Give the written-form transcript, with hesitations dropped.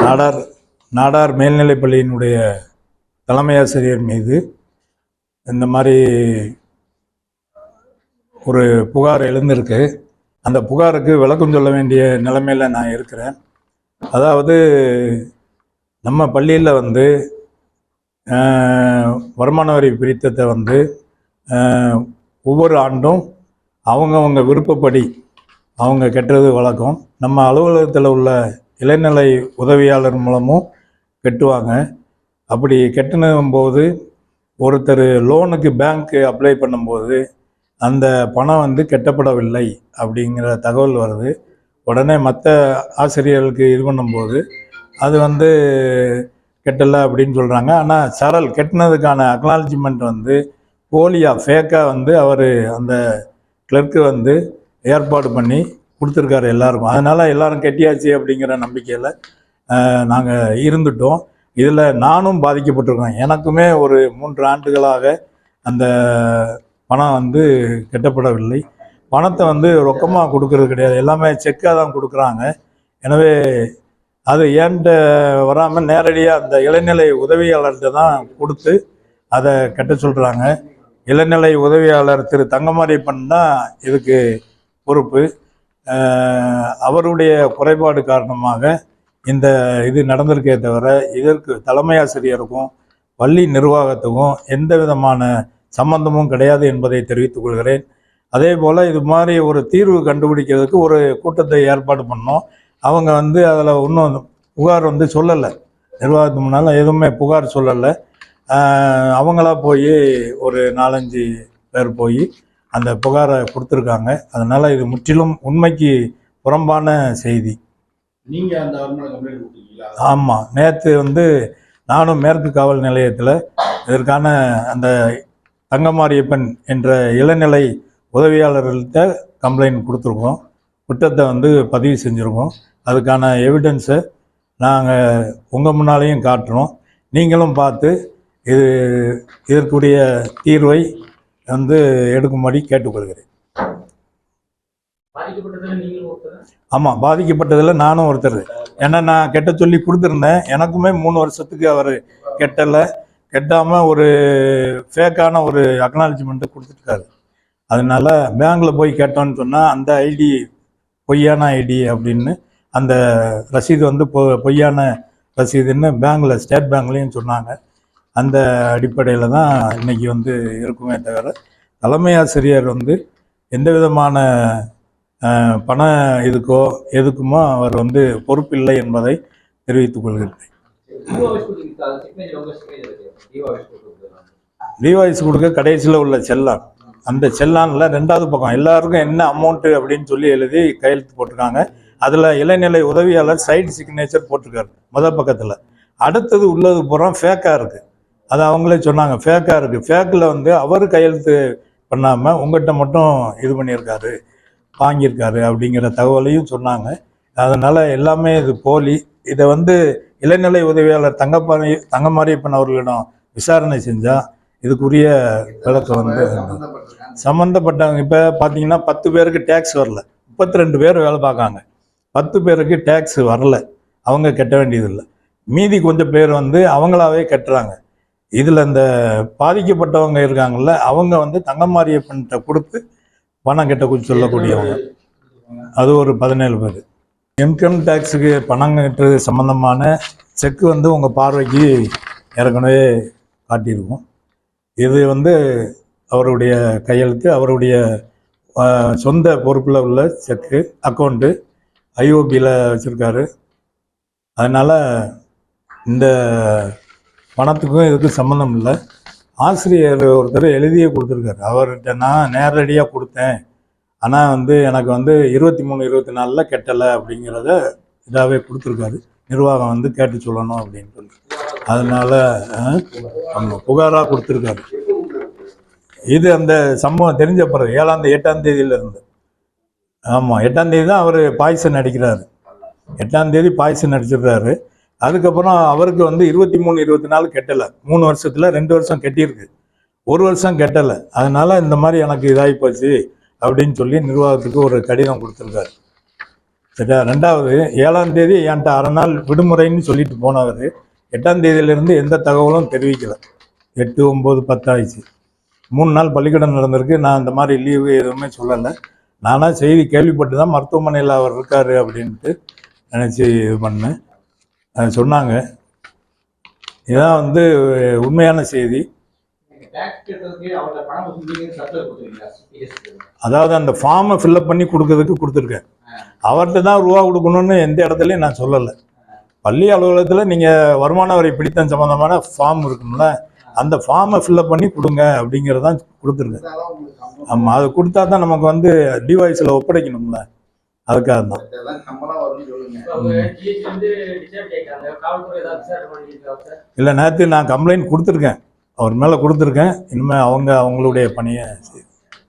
நாடார் நாடார் மேல்நிலைப்பள்ளியினுடைய தலைமை ஆசிரியர் மீது இந்த மாதிரி ஒரு புகார் எழுந்திருக்கு. அந்த புகாருக்கு விளக்கம் சொல்ல வேண்டிய நிலைமையில் நான் இருக்கிறேன். அதாவது நம்ம பள்ளியில் வந்து வருமான வரி பிரித்தத்தை வந்து ஒவ்வொரு ஆண்டும் அவங்கவுங்க விருப்பப்படி அவங்க கட்டுறது வழக்கம். நம்ம அலுவலகத்தில் உள்ள இளநிலை உதவியாளர் மூலமும் கட்டுவாங்க. அப்படி கட்டினும்போது ஒருத்தர் லோனுக்கு பேங்க்கு அப்ளை பண்ணும்போது அந்த பணம் வந்து கட்டப்படவில்லை அப்படிங்கிற தகவல் வருது. உடனே மற்ற ஆசிரியர்களுக்கு இது பண்ணும்போது அது வந்து கட்டலை அப்படின்னு சொல்கிறாங்க. ஆனால் சரல் கட்டினதுக்கான அக்னாலஜ்மெண்ட் வந்து போலியாக ஃபேக்காக வந்து அவர் அந்த கிளர்க்கு வந்து ஏற்பாடு பண்ணி கொடுத்துருக்காரு எல்லாருக்கும். அதனால் எல்லோரும் கட்டியாச்சு அப்படிங்கிற நம்பிக்கையில் நாங்கள் இருந்துட்டோம். இதில் நானும் பாதிக்கப்பட்டிருக்கேன். எனக்குமே ஒரு 3 ஆண்டுகளாக அந்த பணம் வந்து கட்டப்படவில்லை. பணத்தை வந்து ரொக்கமாக கொடுக்கறது கிடையாது, எல்லாமே செக்காக தான் கொடுக்குறாங்க. எனவே அது ஏன்ட்ட வராமல் நேரடியாக அந்த இளநிலை உதவியாளர்கிட்ட தான் கொடுத்து அதை கட்ட சொல்கிறாங்க. இளநிலை உதவியாளர் திரு தங்கமாரியப்பன் தான் இதுக்கு பொறுப்பு. அவருடைய குறைபாடு காரணமாக இந்த இது நடந்திருக்கே தவிர இதற்கு தலைமை ஆசிரியருக்கும் பள்ளி நிர்வாகத்துக்கும் எந்த விதமான சம்பந்தமும் கிடையாது என்பதை தெரிவித்துக் கொள்கிறேன். அதே போல் இது மாதிரி ஒரு தீர்வு கண்டுபிடிக்கிறதுக்கு ஒரு கூட்டத்தை ஏற்பாடு பண்ணோம். அவங்க வந்து அதில் இன்னும் புகார் வந்து சொல்லலை, நிர்வாகத்துக்கு முன்னால் எதுவுமே புகார் சொல்லலை. அவங்களா போய் ஒரு 4-5 பேர் போய் அந்த புகாரை கொடுத்துருக்காங்க. அதனால் இது முற்றிலும் உண்மைக்கு புறம்பான செய்தி. நீங்கள் அந்த கம்ப்ளைண்ட் கொடுத்தீங்களா? ஆமாம், நேற்று வந்து நானும் மேற்கு காவல் நிலையத்தில் இதற்கான அந்த தங்கமாரியப்பன் என்ற இளநிலை உதவியாளர்கள்ட்ட கம்ப்ளைண்ட் கொடுத்துருக்கோம். குற்றத்தை வந்து பதிவு செஞ்சுருக்கோம். அதுக்கான எவிடன்ஸை நாங்கள் உங்கள் முன்னாலேயும் காட்டுறோம். நீங்களும் பார்த்து இதற்குரிய தீர்வை வந்து எடுக்கும்படி கேட்டுக்கொள்கிறேன். ஆமாம், பாதிக்கப்பட்டதில் நானும் ஒருத்தர். ஏன்னா நான் கெட்ட சொல்லி கொடுத்துருந்தேன். எனக்குமே 3 வருஷத்துக்கு அவர் கெட்டாமல் ஒரு ஃபேக்கான ஒரு அக்னாலஜ்மெண்ட்டை கொடுத்துருக்காரு. அதனால பேங்க்கில் போய் கேட்டோன்னு சொன்னால் அந்த ஐடி பொய்யான ஐடி அப்படின்னு அந்த ரசீது வந்து பொய்யான ரசீதுன்னு பேங்க்கில் ஸ்டேட் பேங்க்லேயும் சொன்னாங்க. அந்த அடிப்படையில் தான் இன்றைக்கி வந்து இருக்குமே தவிர தலைமை ஆசிரியர் வந்து எந்த விதமான பண இதுக்கோ எதுக்குமோ அவர் வந்து பொறுப்பில்லை என்பதை தெரிவித்துக் கொள்கிறேன். டிவாய்ஸ் கொடுக்க கடைசியில் உள்ள செல்லான், அந்த செல்லானில் 2வது பக்கம் எல்லாருக்கும் என்ன அமௌண்ட்டு அப்படின்னு சொல்லி எழுதி கையெழுத்து போட்டிருக்காங்க. அதில் இளநிலை உதவியாளர் சைடு சிக்னேச்சர் போட்டிருக்காரு முதல் பக்கத்தில். அடுத்தது உள்ளது பூரா ஃபேக்காக இருக்குது. அது அவங்களே சொன்னாங்க, ஃபேக்காக இருக்குது. ஃபேக்கில் வந்து அவர் கையெழுத்து பண்ணாமல் உங்கள்கிட்ட மட்டும் இது பண்ணியிருக்காரு, வாங்கியிருக்காரு அப்படிங்கிற தகவலையும் சொன்னாங்க. அதனால் எல்லாமே இது போலி. இதை வந்து இளநிலை உதவியாளர் தங்கமாரியப்பன் அவர்களிடம் விசாரணை செஞ்சால் இதுக்குரிய விளக்கம் வந்து சம்மந்தப்பட்டவங்க. இப்போ பார்த்தீங்கன்னா 10 பேருக்கு டேக்ஸ் வரல, 32 பேர் வேலை பார்க்காங்க. 10 பேருக்கு டேக்ஸ் வரல, அவங்க கட்ட வேண்டியதில்லை. மீதி கொஞ்சம் பேர் வந்து அவங்களாவே கட்டுறாங்க. இதில் இந்த பாதிக்கப்பட்டவங்க இருக்காங்கல்ல, அவங்க வந்து தங்கமாரியப்பன்கிட்ட கொடுத்து பணம் கட்ட சொல்லக்கூடியவங்க. அது ஒரு 17 பேர். இன்கம் டேக்ஸுக்கு பணம் கட்டுறது சம்மந்தமான செக்கு வந்து உங்கள் பார்வைக்கு ஏற்கனவே காட்டியிருக்கும். இது வந்து அவருடைய கையெழுத்து, அவருடைய சொந்த பொறுப்பில் உள்ள செக்கு, அக்கௌண்ட்டு ஐஓபியில் வச்சுருக்காரு. அதனால் இந்த பணத்துக்கும் இதுக்கும் சம்மந்தம் இல்லை. ஆசிரியர் ஒருத்தர் எழுதியே கொடுத்துருக்காரு. அவர்கிட்ட நான் நேரடியாக கொடுத்தேன், ஆனால் வந்து எனக்கு வந்து 23-24 கட்டலை அப்படிங்கிறத இதாகவே கொடுத்துருக்காரு. நிர்வாகம் வந்து கேட்டு சொல்லணும் அப்படின்னு சொல்லி அதனால் அவங்க புகாராக கொடுத்துருக்காரு. இது அந்த சம்பவம் தெரிஞ்ச பிறகு 8ஆம் தேதியிலேருந்து. ஆமாம், 8ஆம் தேதி தான் அவர் பாய்சன் அடிக்கிறாரு. 8ஆம் தேதி பாய்சன் அடிச்சிடுறாரு. அதுக்கப்புறம் அவருக்கு வந்து 23-24 கட்டலை. 3 வருஷத்தில் 2 வருஷம் கட்டியிருக்கு, 1 வருஷம் கட்டலை. அதனால் இந்த மாதிரி எனக்கு இதாகி போச்சு அப்படின்னு சொல்லி நிர்வாகத்துக்கு ஒரு கடிதம் கொடுத்துருக்காரு. சரியா. ரெண்டாவது 7ஆம் தேதி என்கிட்ட அரை நாள் விடுமுறைன்னு சொல்லிட்டு போனவர் 8ஆம் தேதியிலேருந்து எந்த தகவலும் தெரிவிக்கலை. 8, 9, 10 ஆயிடுச்சு. 3 நாள் பள்ளிக்கூடம் நடந்திருக்கு. நான் இந்த மாதிரி லீவு எதுவுமே சொல்லலை. நானாக செய்தி கேள்விப்பட்டு தான் மருத்துவமனையில் அவர் இருக்கார் அப்படின்ட்டு நினச்சி இது பண்ணேன். சொன்னாங்க. இதுதான் வந்து உண்மையான செய்தி. அதாவது அந்த ஃபார்மை ஃபில்அப் பண்ணி கொடுக்கறதுக்கு கொடுத்துருக்கேன். அவர்கிட்ட தான் ரூபா கொடுக்கணும்னு எந்த இடத்துலையும் நான் சொல்லலை. பள்ளி அலுவலகத்தில் நீங்கள் வருமான வரி பிடித்தம் சம்மந்தமான ஃபார்ம் இருக்கும்ல, அந்த ஃபார்மை ஃபில்அப் பண்ணி கொடுங்க அப்படிங்கிறதான் கொடுத்துருக்கேன். ஆமாம், அது கொடுத்தா தான் நமக்கு வந்து டிவைஸில் ஒப்படைக்கணும்ல, அதுக்காக தான். இல்லை, நேற்று நான் கம்ப்ளைண்ட் கொடுத்துருக்கேன், அவர் மேலே கொடுத்துருக்கேன். இனிமேல் அவங்களுடைய பணியை